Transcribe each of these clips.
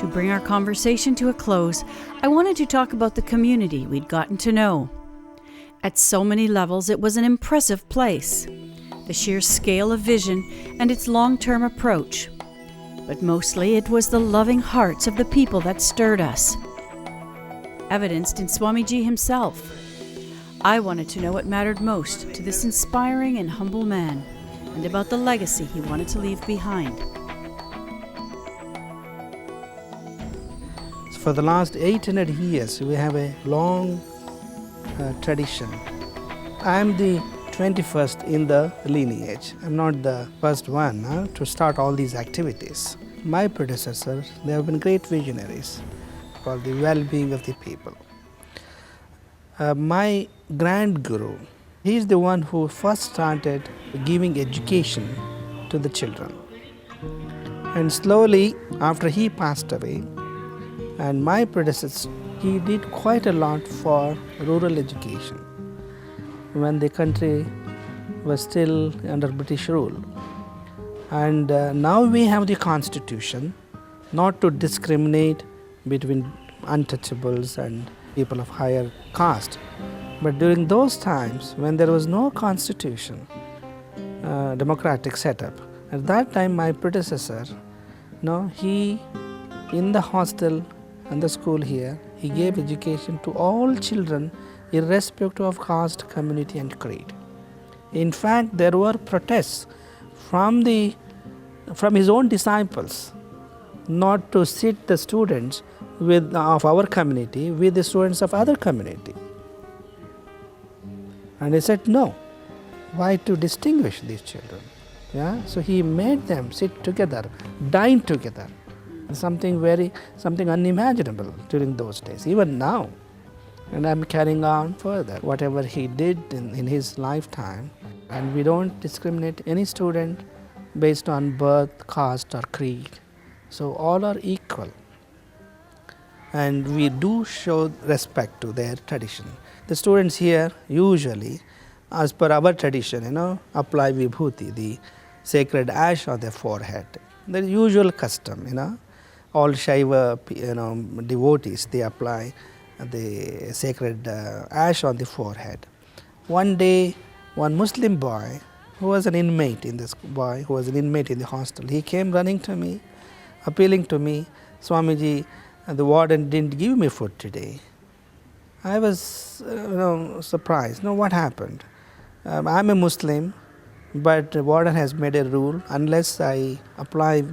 To bring our conversation to a close, I wanted to talk about the community we'd gotten to know. At so many levels, it was an impressive place. The sheer scale of vision and its long-term approach. But mostly it was the loving hearts of the people that stirred us. Evidenced in Swamiji himself. I wanted to know what mattered most to this inspiring and humble man, and about the legacy he wanted to leave behind. For the last 800 years, we have a long tradition. I am the 21st in the lineage. I'm not the first one to start all these activities. My predecessors, they have been great visionaries for the well-being of the people. My grand guru, he is the one who first started giving education to the children. And slowly, after he passed away, and my predecessor, he did quite a lot for rural education when the country was still under British rule. And now we have the constitution not to discriminate between untouchables and people of higher caste. But during those times when there was no constitution, democratic setup, at that time my predecessor, he in the hostel and the school here, he gave education to all children irrespective of caste, community and creed. In fact, there were protests from his own disciples not to sit the students of our community with the students of other community. And he said, no, why to distinguish these children? Yeah? So he made them sit together, dine together. Something unimaginable during those days, even now. And I'm carrying on further, whatever he did in his lifetime. And we don't discriminate any student based on birth, caste or creed. So all are equal. And we do show respect to their tradition. The students here usually, as per our tradition, apply vibhuti, the sacred ash on their forehead. The usual custom, all Shaiva devotees, they apply the sacred ash on the forehead. One day, one Muslim boy who was an inmate in the hostel, he came running to me, appealing to me, Swamiji, the warden didn't give me food today. I was surprised. What happened? I'm a Muslim, but the warden has made a rule, unless I apply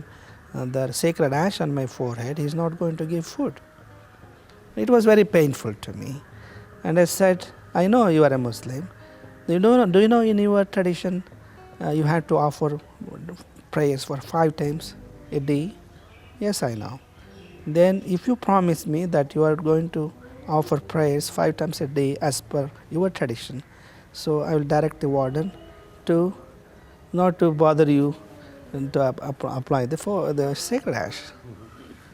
the sacred ash on my forehead, he's not going to give food. It was very painful to me. And I said, I know you are a Muslim. Do you know in your tradition, you have to offer prayers for 5 times a day? Yes, I know. Then if you promise me that you are going to offer prayers 5 times a day as per your tradition, so I will direct the warden to not to bother you and to apply the sacred ash.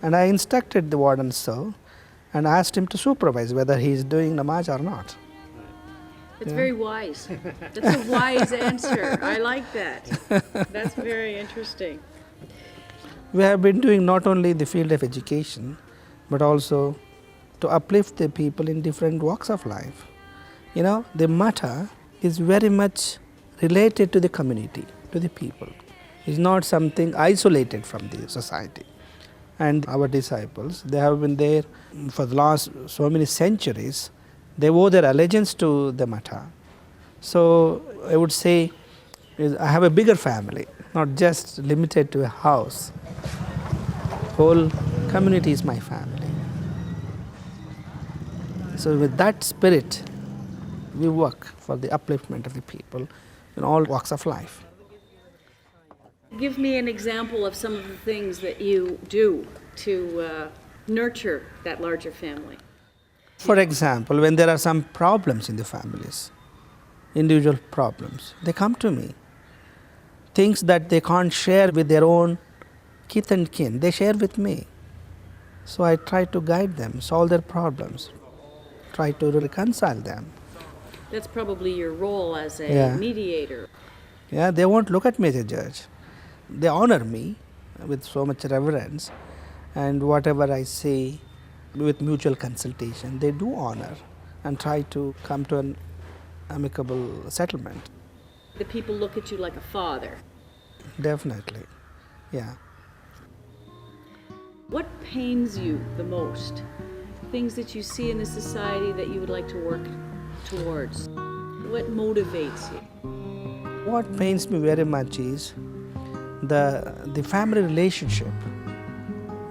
And I instructed the warden so, and asked him to supervise whether he is doing namaz or not. That's very wise. That's a wise answer. I like that. That's very interesting. We have been doing not only the field of education, but also to uplift the people in different walks of life. The matter is very much related to the community, to the people. It's not something isolated from the society. And our disciples, they have been there for the last so many centuries. They owe their allegiance to the Matha. So I would say I have a bigger family, not just limited to a house. Whole community is my family. So with that spirit, we work for the upliftment of the people in all walks of life. Give me an example of some of the things that you do to nurture that larger family. For example, when there are some problems in the families, individual problems, they come to me. Things that they can't share with their own kith and kin, they share with me. So I try to guide them, solve their problems, try to reconcile them. That's probably your role as a mediator. Yeah, they won't look at me as a judge. They honor me with so much reverence, and whatever I say with mutual consultation, they do honor and try to come to an amicable settlement. The people look at you like a father. Definitely, yeah. What pains you the most? Things that you see in the society that you would like to work towards? What motivates you? What pains me very much is the family relationship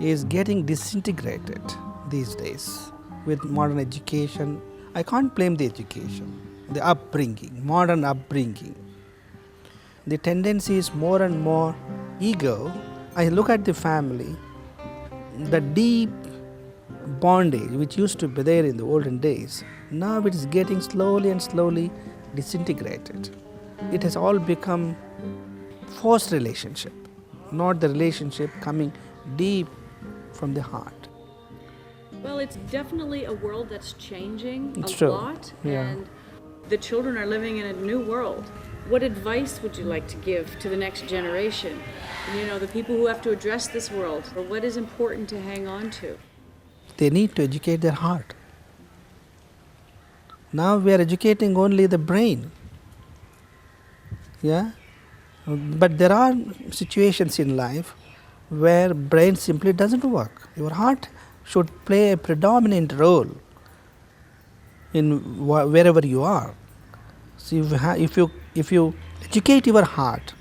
is getting disintegrated these days with modern education. I can't blame the education, the upbringing, modern upbringing. The tendency is more and more ego. I look at the family, the deep bondage which used to be there in the olden days, now it is getting slowly and slowly disintegrated. It has all become forced relationship, not the relationship coming deep from the heart. Well, it's definitely a world that's changing It's a true. lot, Yeah. and the children are living in a new world. What advice would you like to give to the next generation? You know, the people who have to address this world, or what is important to hang on to? They need to educate their heart. Now we are educating only the brain. Yeah? But there are situations in life where brain simply doesn't work. Your heart should play a predominant role in wherever you are. So if you educate your heart,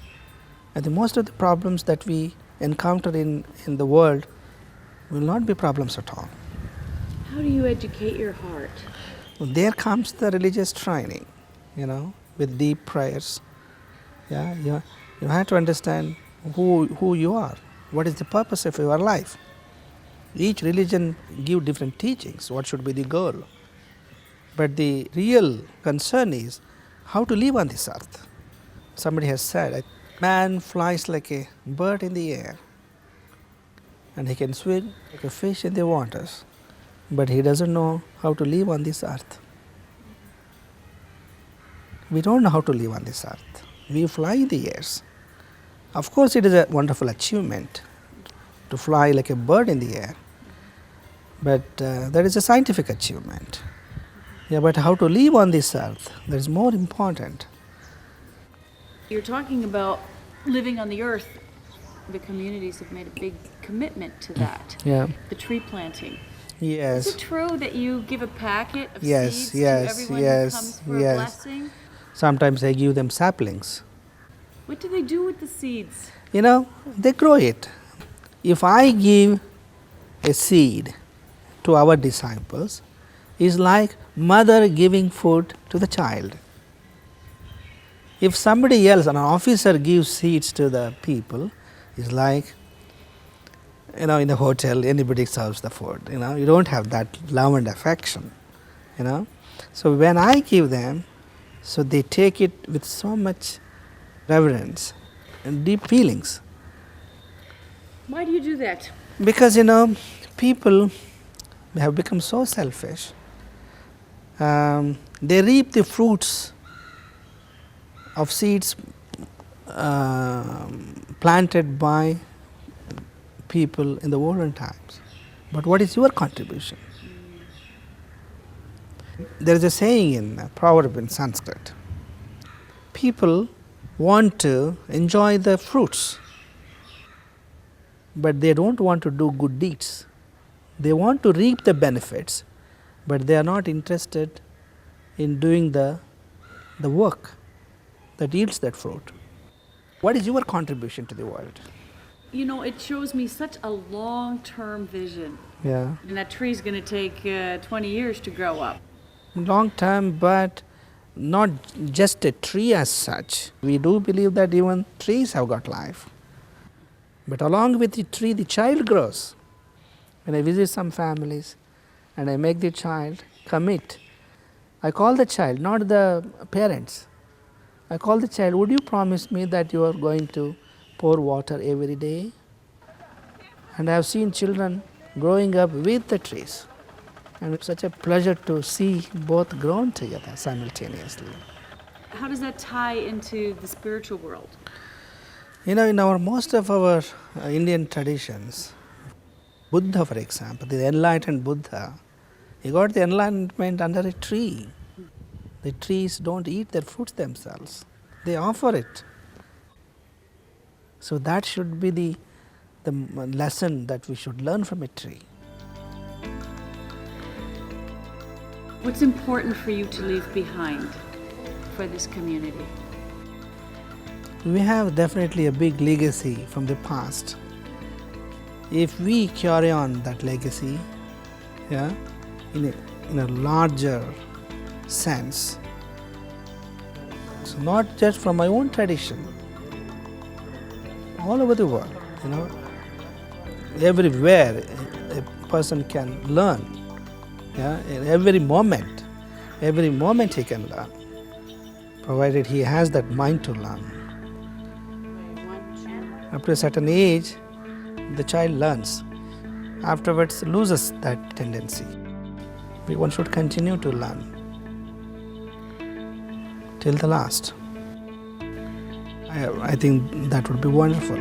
I think most of the problems that we encounter in the world will not be problems at all. How do you educate your heart? Well, there comes the religious training, with deep prayers. Yeah, you have to understand who you are, what is the purpose of your life. Each religion give different teachings, what should be the goal. But the real concern is how to live on this earth. Somebody has said, man flies like a bird in the air, and he can swim like a fish in the waters, but he doesn't know how to live on this earth. We don't know how to live on this earth. We fly in the airs. Of course, it is a wonderful achievement to fly like a bird in the air, but that is a scientific achievement. Yeah, but how to live on this earth, that is more important. You're talking about living on the earth. The communities have made a big commitment to that. Yeah. The tree planting. Yes. Is it true that you give a packet of Yes, seeds yes, to everyone yes, who comes for yes. a blessing? Sometimes I give them saplings. What do they do with the seeds? They grow it. If I give a seed to our disciples, it's like mother giving food to the child. If somebody else, an officer, gives seeds to the people, it's like, in the hotel, anybody serves the food. You don't have that love and affection. So when I give them, so they take it with so much reverence and deep feelings. Why do you do that? Because people have become so selfish. They reap the fruits of seeds planted by people in the olden times. But what is your contribution? There is a saying in a proverb in Sanskrit. People want to enjoy the fruits, but they don't want to do good deeds. They want to reap the benefits, but they are not interested in doing the work that yields that fruit. What is your contribution to the world? It shows me such a long-term vision. Yeah. And that tree's going to take 20 years to grow up. Long term, but not just a tree as such. We do believe that even trees have got life. But along with the tree, the child grows. When I visit some families and I make the child commit, I call the child, not the parents. I call the child, would you promise me that you are going to pour water every day? And I have seen children growing up with the trees. And it's such a pleasure to see both grown together simultaneously. How does that tie into the spiritual world? In most of our Indian traditions, Buddha, for example, the enlightened Buddha, he got the enlightenment under a tree. The trees don't eat their fruits themselves, they offer it. So that should be the lesson that we should learn from a tree. What's important for you to leave behind for this community? We have definitely a big legacy from the past. If we carry on that legacy, in a larger sense, so not just from my own tradition, all over the world, everywhere a person can learn. In every moment he can learn, provided he has that mind to learn. Up to a certain age, the child learns. Afterwards, loses that tendency. One should continue to learn till the last. I think that would be wonderful.